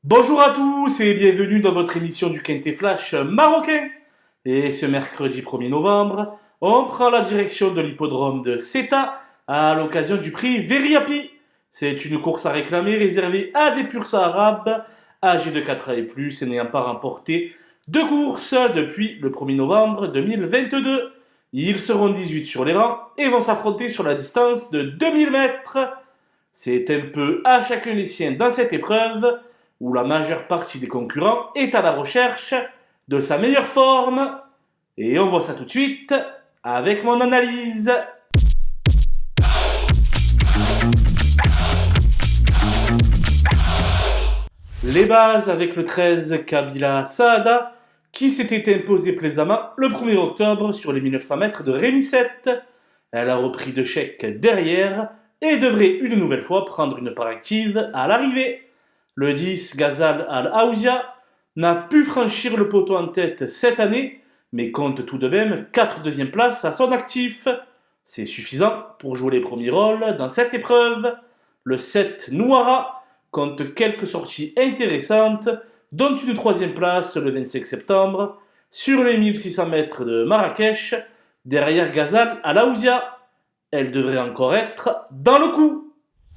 Bonjour à tous et bienvenue dans votre émission du Quintet Flash marocain. Et ce mercredi 1er novembre, on prend la direction de l'hippodrome de Ceuta à l'occasion du prix Veriapi. C'est une course à réclamer réservée à des purs arabes âgés de 4 ans et plus et n'ayant pas remporté de course depuis le 1er novembre 2022. Ils seront 18 sur les rangs et vont s'affronter sur la distance de 2000 mètres. C'est un peu à chacun les siens dans cette épreuve où la majeure partie des concurrents est à la recherche de sa meilleure forme. Et on voit ça tout de suite avec mon analyse. Les bases avec le 13 Kabila Saada qui s'était imposé plaisamment le 1er octobre sur les 1900 mètres de Rémi 7. Elle a repris de chèque derrière et devrait une nouvelle fois prendre une part active à l'arrivée. Le 10 Ghazal Al-Aouzia n'a pu franchir le poteau en tête cette année, mais compte tout de même 4 deuxièmes places à son actif. C'est suffisant pour jouer les premiers rôles dans cette épreuve. Le 7 Nouara compte quelques sorties intéressantes, dont une 3e place le 25 septembre sur les 1600 mètres de Marrakech, derrière Ghazal Al-Aouzia. Elle devrait encore être dans le coup.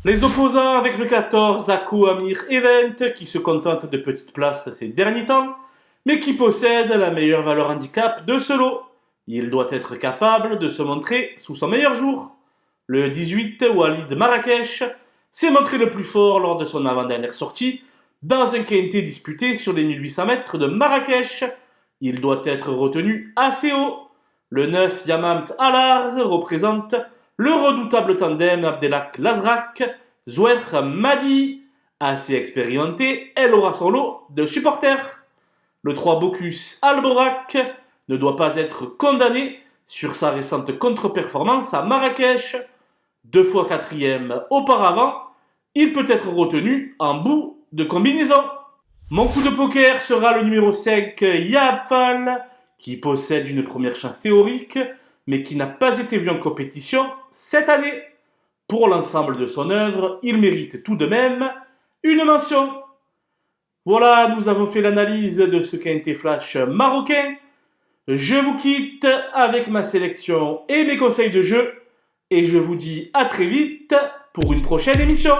Les opposants avec le 14 Ako Amir Event qui se contente de petites places ces derniers temps, mais qui possède la meilleure valeur handicap de ce lot. Il doit être capable de se montrer sous son meilleur jour. Le 18 Walid Marrakech s'est montré le plus fort lors de son avant-dernière sortie dans un quintet disputé sur les 1800 mètres de Marrakech. Il doit être retenu assez haut. Le 9 Yamamt Al-Arz représente le redoutable tandem Abdelak Lazrak, Zouer Madi. Assez expérimenté, elle aura son lot de supporters. Le 3 Bocus Alborak ne doit pas être condamné sur sa récente contre-performance à Marrakech. 2 fois 4e auparavant, il peut être retenu en bout de combinaison. Mon coup de poker sera le numéro 5 Yabfal, qui possède une première chance théorique, mais qui n'a pas été vu en compétition cette année. Pour l'ensemble de son œuvre, il mérite tout de même une mention. Voilà, nous avons fait l'analyse de ce Quintet Flash marocain. Je vous quitte avec ma sélection et mes conseils de jeu, et je vous dis à très vite pour une prochaine émission.